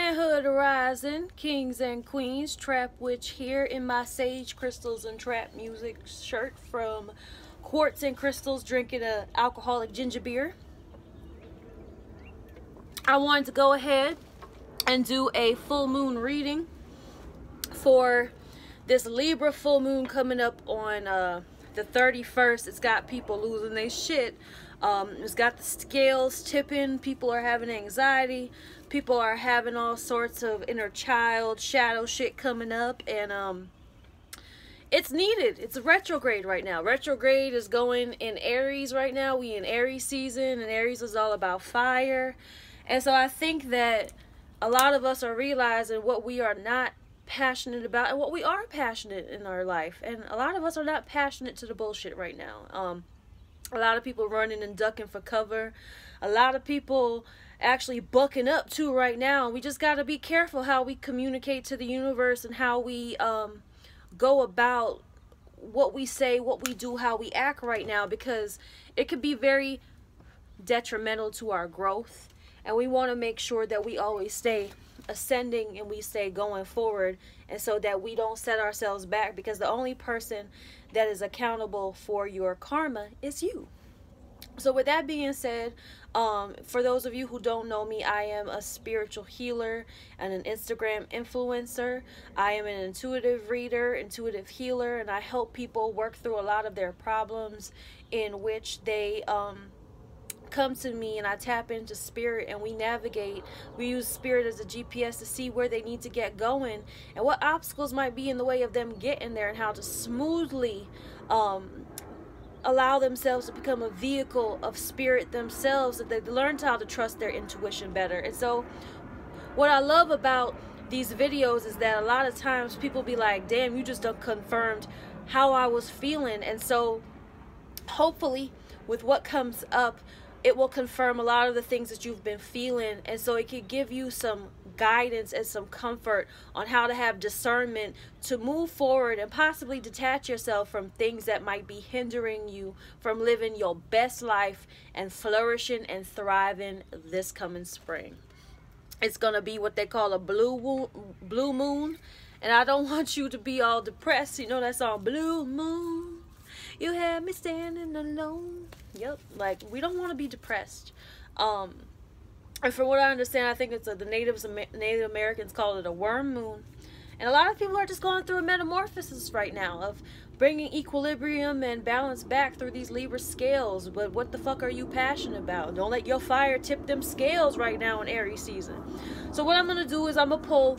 Manhood rising, kings and queens, Trap Witch here in my sage crystals and trap music shirt from Quartz and Crystals, drinking a alcoholic ginger beer. I wanted to go ahead and do a full moon reading for this Libra full moon coming up on the 31st. It's got people losing their shit. It's got the scales tipping. People are having anxiety. People are having all sorts of inner child shadow shit coming up, and it's needed. It's a retrograde right now. Retrograde is going in Aries right now. We in Aries season, and Aries is all about fire. And so I think that a lot of us are realizing what we are not passionate about and what we are passionate in our life. And a lot of us are not passionate to the bullshit right now. A lot of people running and ducking for cover. A lot of people actually bucking up too right now. We just got to be careful how we communicate to the universe and how we go about what we say, what we do, how we act right now, because it could be very detrimental to our growth. And we want to make sure that we always stay ascending and we stay going forward, and so that we don't set ourselves back, because the only person that is accountable for your karma is you. So with that being said, for those of you who don't know me, I am a spiritual healer and an Instagram influencer. I am an intuitive reader, intuitive healer, and I help people work through a lot of their problems in which they come to me, and I tap into spirit and we navigate. We use spirit as a GPS to see where they need to get going and what obstacles might be in the way of them getting there, and how to smoothly allow themselves to become a vehicle of spirit themselves, that they've learned how to trust their intuition better. And so what I love about these videos is that a lot of times people be like, damn, you just done confirmed how I was feeling. And so hopefully with what comes up, it will confirm a lot of the things that you've been feeling, and so it could give you some guidance and some comfort on how to have discernment to move forward and possibly detach yourself from things that might be hindering you from living your best life and flourishing and thriving this coming spring. It's gonna be what they call a blue moon, and I don't want you to be all depressed. You know that song, Blue Moon, you had me standing alone. Yep, like, we don't want to be depressed. And from what I understand, I think it's the Native Americans call it a worm moon. And a lot of people are just going through a metamorphosis right now of bringing equilibrium and balance back through these Libra scales. But what the fuck are you passionate about? Don't let your fire tip them scales right now in Aries season. So what I'm going to do is I'm going to pull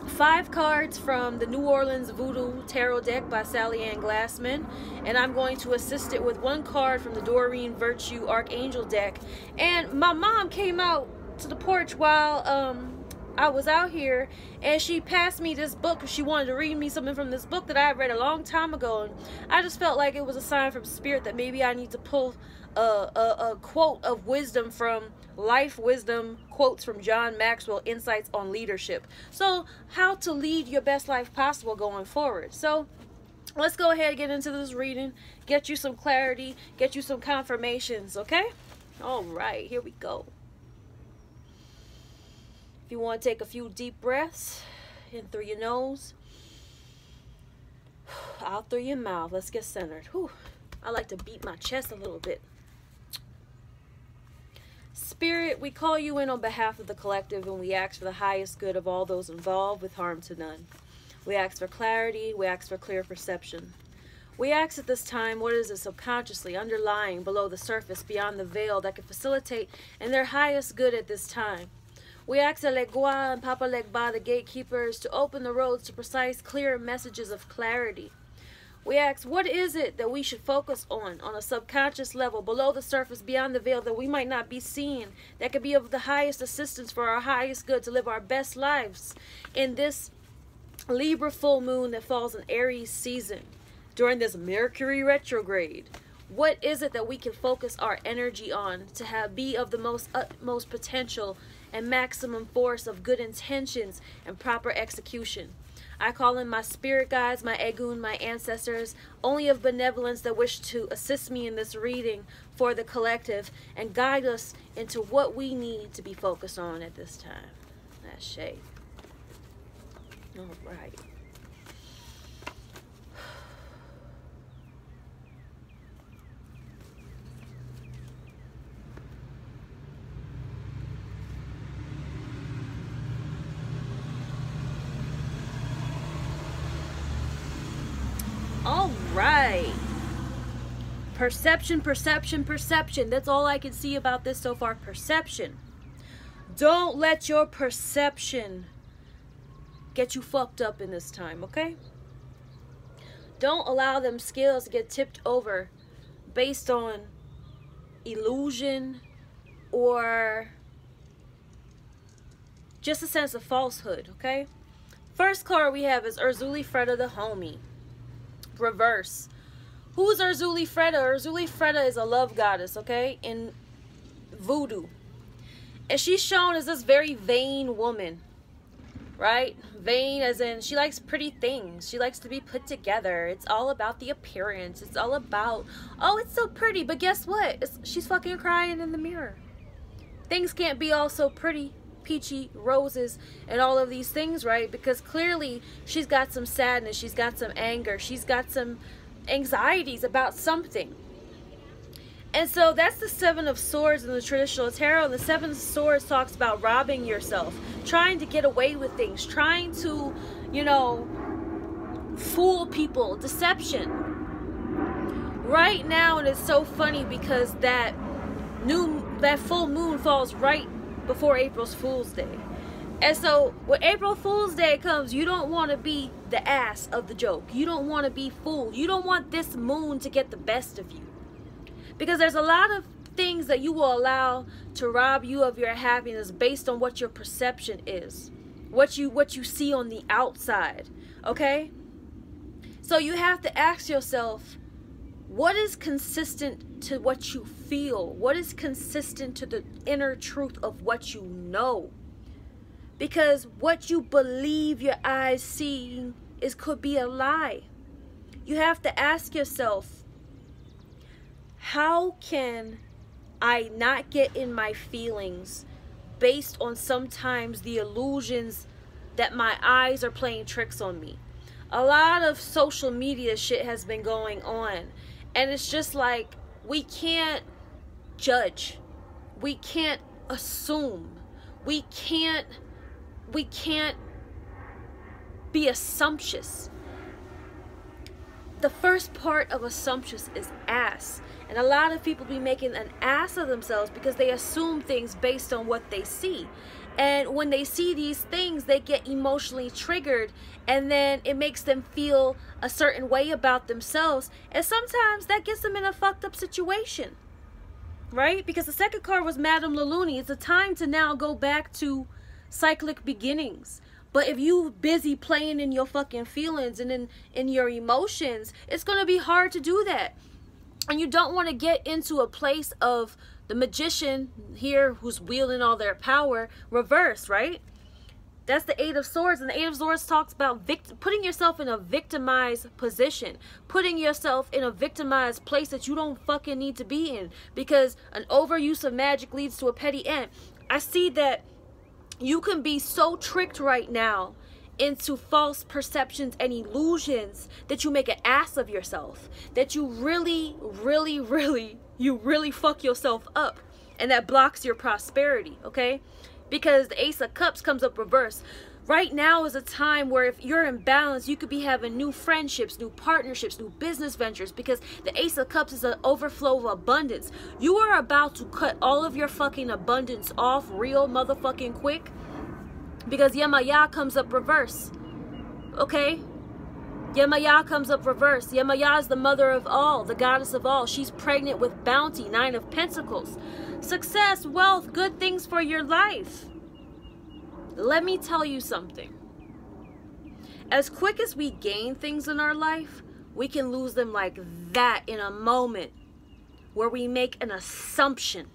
5 cards from the New Orleans Voodoo Tarot deck by Sally Ann Glassman, and I'm going to assist it with 1 card from the Doreen Virtue Archangel deck. And my mom came out to the porch while I was out here, and she passed me this book. She wanted to read me something from this book that I had read a long time ago, and I just felt like it was a sign from spirit that maybe I need to pull a quote of wisdom from Life Wisdom Quotes from John Maxwell, Insights on Leadership. So how to lead your best life possible going forward. So let's go ahead and get into this reading, get you some clarity, get you some confirmations, okay? All right, here we go. If you want to take a few deep breaths in through your nose, out through your mouth. Let's get centered. Whew. I like to beat my chest a little bit. Spirit, we call you in on behalf of the collective, and we ask for the highest good of all those involved with harm to none. We ask for clarity. We ask for clear perception. We ask at this time, what is it subconsciously underlying below the surface, beyond the veil, that can facilitate in their highest good at this time? We ask Legua and Papa Legba, the gatekeepers, to open the roads to precise, clear messages of clarity. We ask, what is it that we should focus on a subconscious level, below the surface, beyond the veil, that we might not be seen, that could be of the highest assistance for our highest good to live our best lives in this Libra full moon that falls in Aries season during this Mercury retrograde? What is it that we can focus our energy on to be of the utmost potential and maximum force of good intentions and proper execution? I call in my spirit guides, my Egun, my ancestors, only of benevolence, that wish to assist me in this reading for the collective and guide us into what we need to be focused on at this time. That's shade. All right. All right. Perception, perception, perception. That's all I can see about this so far. Perception. Don't let your perception get you fucked up in this time, okay? Don't allow them scales to get tipped over based on illusion or just a sense of falsehood, okay? First card we have is Urzuli Freda the Homie. Reverse. Who's Urzuli Freda? Urzuli Freda is a love goddess, okay, in voodoo. And she's shown as this very vain woman, right? Vain as in she likes pretty things. She likes to be put together. It's all about the appearance. It's all about, oh, it's so pretty. But guess what? She's fucking crying in the mirror. Things can't be all so pretty, peachy, roses, and all of these things, right? Because clearly she's got some sadness. She's got some anger. She's got some anxieties about something. And so that's the Seven of Swords in the traditional tarot. And the Seven of Swords talks about robbing yourself, trying to get away with things, trying to, you know, fool people, deception. Right now, and it's so funny because that full moon falls right before April's Fool's Day. And so when April Fool's Day comes, you don't want to be the ass of the joke. You don't want to be fooled. You don't want this moon to get the best of you. Because there's a lot of things that you will allow to rob you of your happiness based on what your perception is. What you see on the outside. Okay? So you have to ask yourself, what is consistent to what you feel? What is consistent to the inner truth of what you know? Because what you believe your eyes see could be a lie. You have to ask yourself, how can I not get in my feelings based on sometimes the illusions that my eyes are playing tricks on me? A lot of social media shit has been going on. And it's just like, we can't judge. We can't assume. We can't be assumptuous. The first part of assumptuous is ass. And a lot of people be making an ass of themselves because they assume things based on what they see. And when they see these things, they get emotionally triggered, and then it makes them feel a certain way about themselves. And sometimes that gets them in a fucked up situation, right? Because the second card was Madame Laluni. It's a time to now go back to cyclic beginnings. But if you busy playing in your fucking feelings and in your emotions, it's going to be hard to do that. And you don't want to get into a place of the magician here who's wielding all their power reversed, right? That's the Eight of Swords. And the Eight of Swords talks about putting yourself in a victimized position. Putting yourself in a victimized place that you don't fucking need to be in. Because an overuse of magic leads to a petty end. I see that you can be so tricked right now into false perceptions and illusions that you make an ass of yourself, that you really fuck yourself up, and that blocks your prosperity, okay? Because the Ace of Cups comes up reverse. Right now is a time where if you're in balance, you could be having new friendships, new partnerships, new business ventures, because the Ace of Cups is an overflow of abundance. You are about to cut all of your fucking abundance off real motherfucking quick, because Yemaya comes up reverse, okay? Yemaya comes up reverse. Yemaya is the mother of all, the goddess of all. She's pregnant with bounty, Nine of Pentacles. Success, wealth, good things for your life. Let me tell you something. As quick as we gain things in our life, we can lose them like that in a moment where we make an assumption.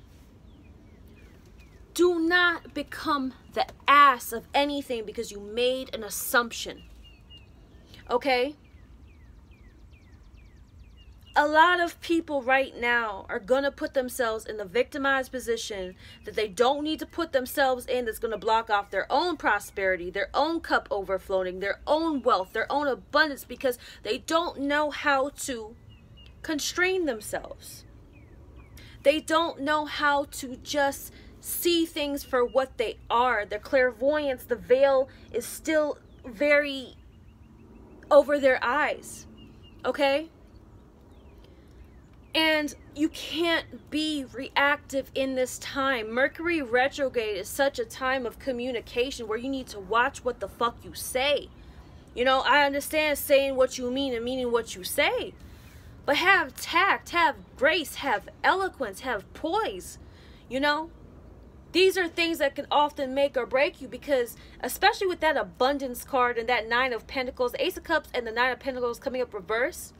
Do not become the ass of anything because you made an assumption. Okay? a lot of people right now are going to put themselves in the victimized position that they don't need to put themselves in, that's going to block off their own prosperity, their own cup overflowing, their own wealth, their own abundance, because they don't know how to constrain themselves. They don't know how to just see things for what they are. Their clairvoyance, the veil is still very over their eyes. Okay? And you can't be reactive in this time. Mercury retrograde is such a time of communication where you need to watch what the fuck you say. You know, I understand saying what you mean and meaning what you say. But have tact, have grace, have eloquence, have poise. You know? These are things that can often make or break you, because especially with that abundance card and that Nine of Pentacles, Ace of Cups and the Nine of Pentacles coming up reverse.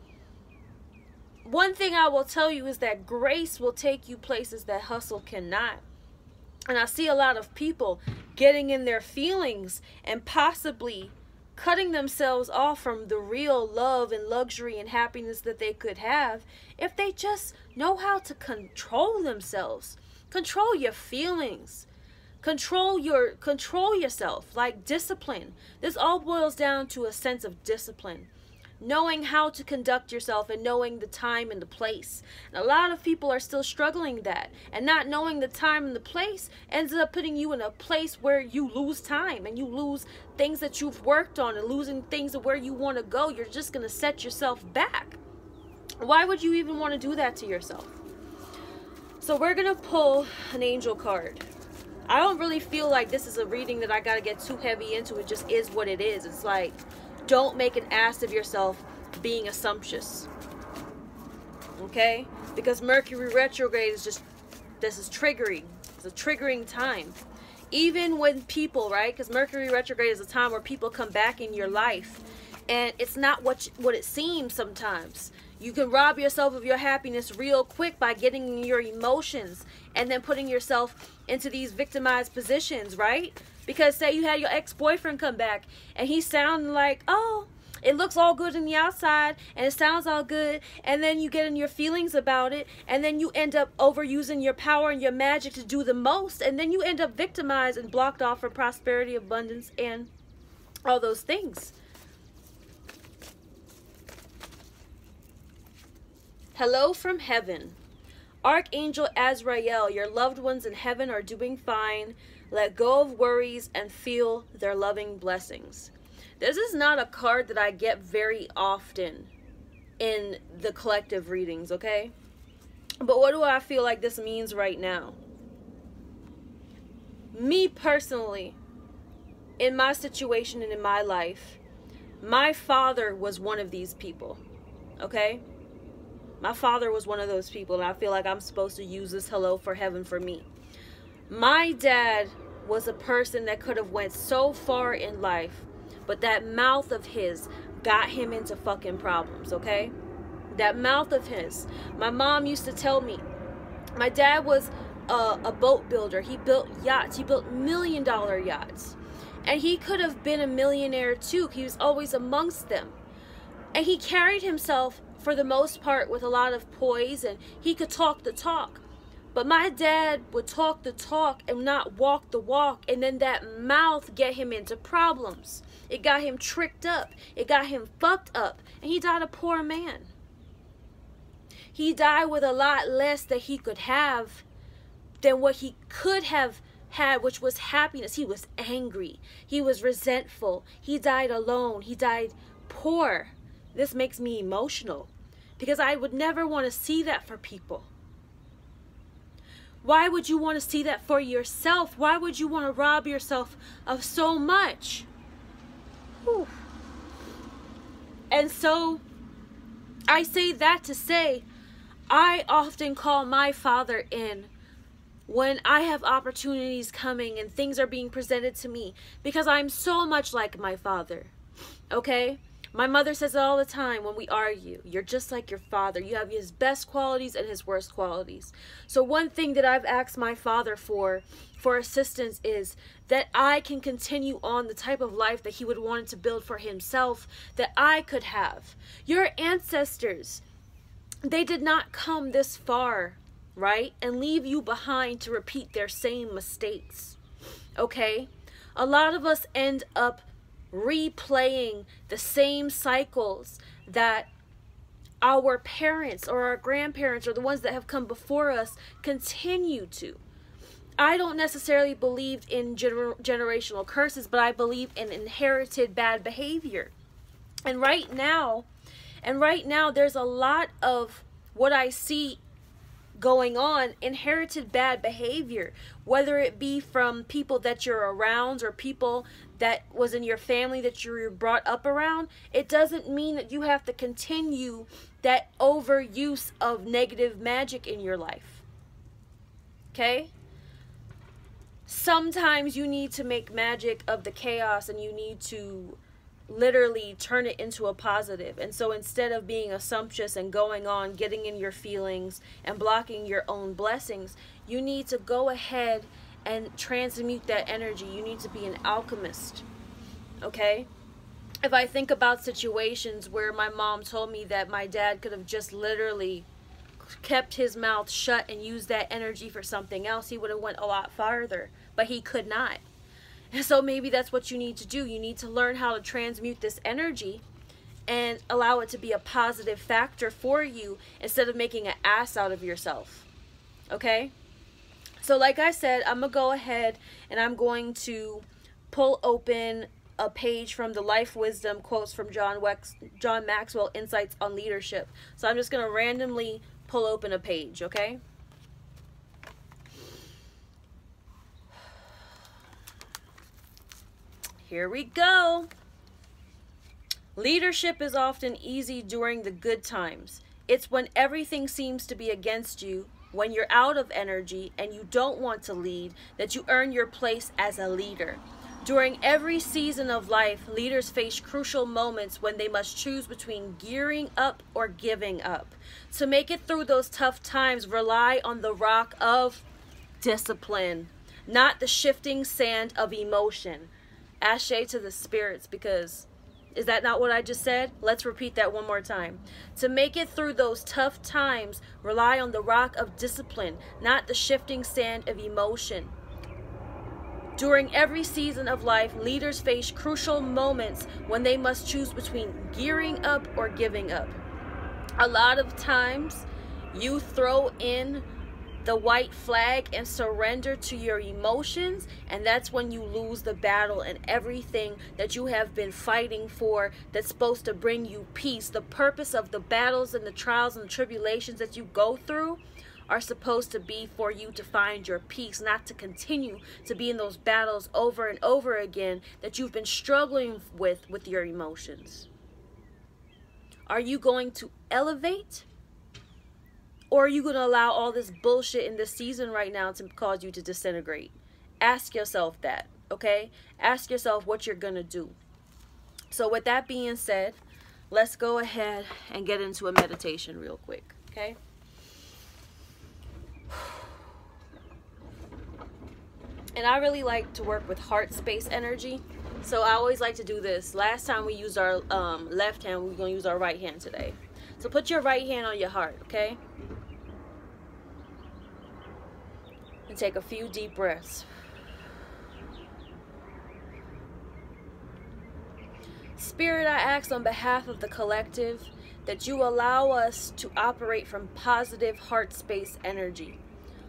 One thing I will tell you is that grace will take you places that hustle cannot. And I see a lot of people getting in their feelings and possibly cutting themselves off from the real love and luxury and happiness that they could have if they just know how to control themselves. Control your feelings. Control yourself, like discipline. This all boils down to a sense of discipline. Knowing how to conduct yourself and knowing the time and the place. And a lot of people are still struggling that. And not knowing the time and the place ends up putting you in a place where you lose time and you lose things that you've worked on and losing things of where you want to go. You're just going to set yourself back. Why would you even want to do that to yourself? So we're going to pull an angel card. I don't really feel like this is a reading that I got to get too heavy into. It just is what it is. It's like, don't make an ass of yourself being assumptuous. Okay? Because Mercury retrograde is just, this is triggering. It's a triggering time. Even when people, right? Because Mercury retrograde is a time where people come back in your life. And it's not what it seems sometimes. You can rob yourself of your happiness real quick by getting in your emotions and then putting yourself into these victimized positions, right? Because say you had your ex-boyfriend come back and he sounded like, oh, it looks all good on the outside and it sounds all good, and then you get in your feelings about it, and then you end up overusing your power and your magic to do the most, and then you end up victimized and blocked off from prosperity, abundance, and all those things. Hello from heaven. Archangel Azrael, your loved ones in heaven are doing fine. Let go of worries and feel their loving blessings. This is not a card that I get very often in the collective readings, okay? But what do I feel like this means right now? Me personally, in my situation and in my life, my father was one of these people, okay? My father was one of those people, and I feel like I'm supposed to use this hello for heaven for me. My dad was a person that could have went so far in life, but that mouth of his got him into fucking problems, okay? That mouth of his. My mom used to tell me, my dad was a boat builder. He built yachts. He built $1 million yachts. And he could have been a millionaire too. He was always amongst them. And he carried himself, for the most part, with a lot of poise, and he could talk the talk. But my dad would talk the talk and not walk the walk, and then that mouth get him into problems. It got him tricked up. It got him fucked up, and he died a poor man. He died with a lot less that he could have than what he could have had, which was happiness. He was angry. He was resentful. He died alone. He died poor. This makes me emotional because I would never want to see that for people. Why would you want to see that for yourself? Why would you want to rob yourself of so much? Whew. And so I say that to say, I often call my father in when I have opportunities coming and things are being presented to me, because I'm so much like my father. Okay? My mother says it all the time when we argue. You're just like your father. You have his best qualities and his worst qualities. So one thing that I've asked my father for assistance is that I can continue on the type of life that he would want to build for himself, that I could have. Your ancestors, they did not come this far, right, and leave you behind to repeat their same mistakes. Okay? A lot of us end up replaying the same cycles that our parents or our grandparents or the ones that have come before us continue to. I don't necessarily believe in generational curses, but I believe in inherited bad behavior. And right now, there's a lot of what I see going on, inherited bad behavior, whether it be from people that you're around or people that was in your family that you were brought up around. It doesn't mean that you have to continue that overuse of negative magic in your life. Okay? Sometimes you need to make magic of the chaos, and you need to literally turn it into a positive. And so instead of being assumptuous and going on, getting in your feelings and blocking your own blessings, you need to go ahead and transmute that energy. You need to be an alchemist. Okay? If I think about situations where my mom told me that my dad could have just literally kept his mouth shut and used that energy for something else, he would have went a lot farther, but he could not. And so maybe that's what you need to do. You need to learn how to transmute this energy and allow it to be a positive factor for you instead of making an ass out of yourself. Okay? So like I said, I'm going to go ahead and I'm going to pull open a page from the Life Wisdom quotes from John Maxwell Insights on Leadership. So I'm just going to randomly pull open a page, okay? Here we go. Leadership is often easy during the good times. It's when everything seems to be against you, when you're out of energy and you don't want to lead, that you earn your place as a leader. During every season of life, leaders face crucial moments when they must choose between gearing up or giving up. To make it through those tough times, rely on the rock of discipline, not the shifting sand of emotion. Ashe to the spirits, because is that not what I just said? Let's repeat that one more time. To make it through those tough times, rely on the rock of discipline, not the shifting sand of emotion. During every season of life, leaders face crucial moments when they must choose between gearing up or giving up. A lot of times, you throw in the white flag and surrender to your emotions, and that's when you lose the battle and everything that you have been fighting for that's supposed to bring you peace. The purpose of the battles and the trials and the tribulations that you go through are supposed to be for you to find your peace, not to continue to be in those battles over and over again that you've been struggling with your emotions. Are you going to elevate? Or are you going to allow all this bullshit in this season right now to cause you to disintegrate? Ask yourself that, okay? Ask yourself what you're going to do. So with that being said, let's go ahead and get into a meditation real quick, okay? And I really like to work with heart space energy. So I always like to do this. Last time we used our left hand, we're going to use our right hand today. So put your right hand on your heart, okay? And take a few deep breaths. Spirit, I ask on behalf of the collective that you allow us to operate from positive heart space energy.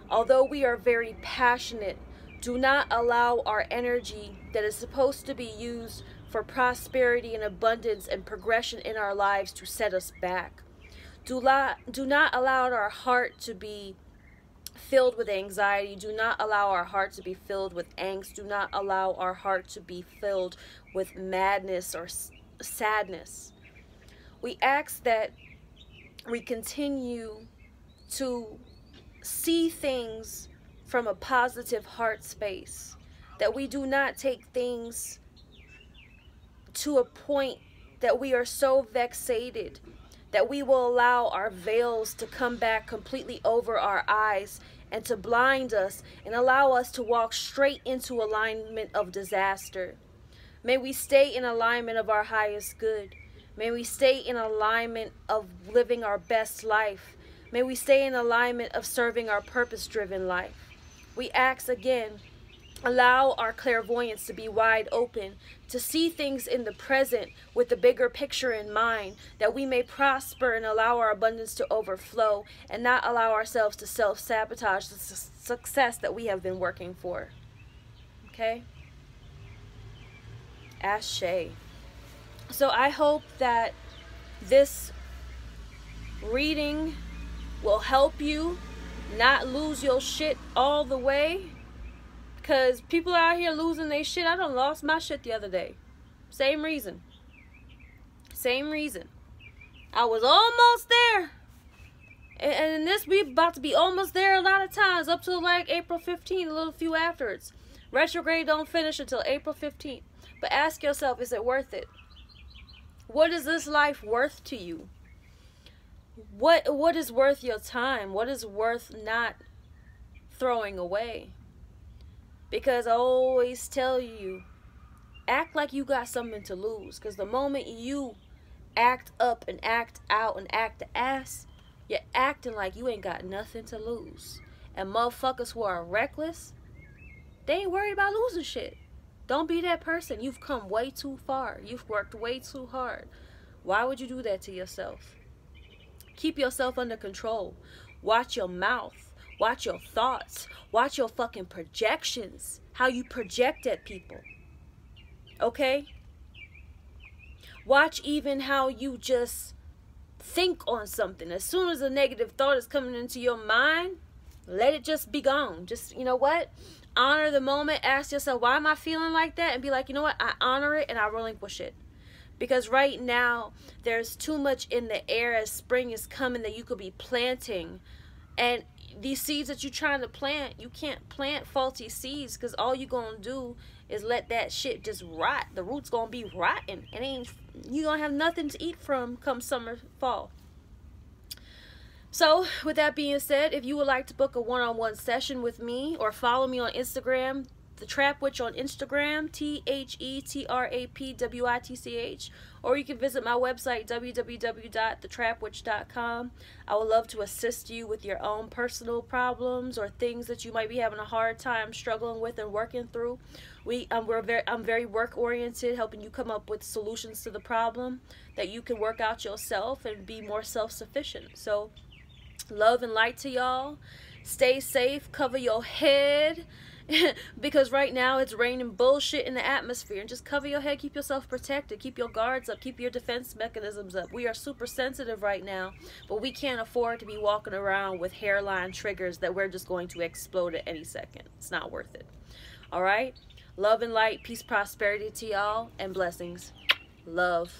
Although we are very passionate, do not allow our energy that is supposed to be used for prosperity and abundance and progression in our lives to set us back. Do not allow our heart to be filled with anxiety. Do not allow our heart to be filled with angst. Do not allow our heart to be filled with madness or sadness. We ask that we continue to see things from a positive heart space, that we do not take things to a point that we are so vexated that we will allow our veils to come back completely over our eyes and to blind us and allow us to walk straight into alignment of disaster. May we stay in alignment of our highest good. May we stay in alignment of living our best life. May we stay in alignment of serving our purpose-driven life. We ask again, allow our clairvoyance to be wide open, to see things in the present with the bigger picture in mind, that we may prosper and allow our abundance to overflow and not allow ourselves to self-sabotage the success that we have been working for. Okay? Ashe. So I hope that this reading will help you not lose your shit all the way. Because people out here losing their shit. I done lost my shit the other day. Same reason. Same reason. I was almost there. And this, we about to be almost there a lot of times. Up to like April 15th, a little few afterwards. Retrograde don't finish until April 15th. But ask yourself, is it worth it? What is this life worth to you? What is worth your time? What is worth not throwing away? Because I always tell you, act like you got something to lose. Because the moment you act up and act out and act the ass, you're acting like you ain't got nothing to lose. And motherfuckers who are reckless, they ain't worried about losing shit. Don't be that person. You've come way too far. You've worked way too hard. Why would you do that to yourself? Keep yourself under control. Watch your mouth. Watch your thoughts. Watch your fucking projections. How you project at people. Okay? Watch even how you just think on something. As soon as a negative thought is coming into your mind, let it just be gone. Just, you know what? Honor the moment. Ask yourself, why am I feeling like that? And be like, you know what? I honor it and I relinquish it. Because right now, there's too much in the air as spring is coming that you could be planting. And these seeds that you're trying to plant, you can't plant faulty seeds, because all you're going to do is let that shit just rot. The root's going to be rotten. And you're going to have nothing to eat from come summer, fall. So, with that being said, if you would like to book a one-on-one session with me or follow me on Instagram, The Trap Witch on Instagram, TheTrapWitch, or you can visit my website, www.thetrapwitch.com. I would love to assist you with your own personal problems or things that you might be having a hard time struggling with and working through. I'm very work-oriented, helping you come up with solutions to the problem that you can work out yourself and be more self-sufficient. So, love and light to y'all. Stay safe. Cover your head. Because right now it's raining bullshit in the atmosphere. And just cover your head. Keep yourself protected. Keep your guards up. Keep your defense mechanisms up. We are super sensitive right now. But we can't afford to be walking around with hairline triggers that we're just going to explode at any second. It's not worth it. Alright? Love and light. Peace, prosperity to y'all. And blessings. Love.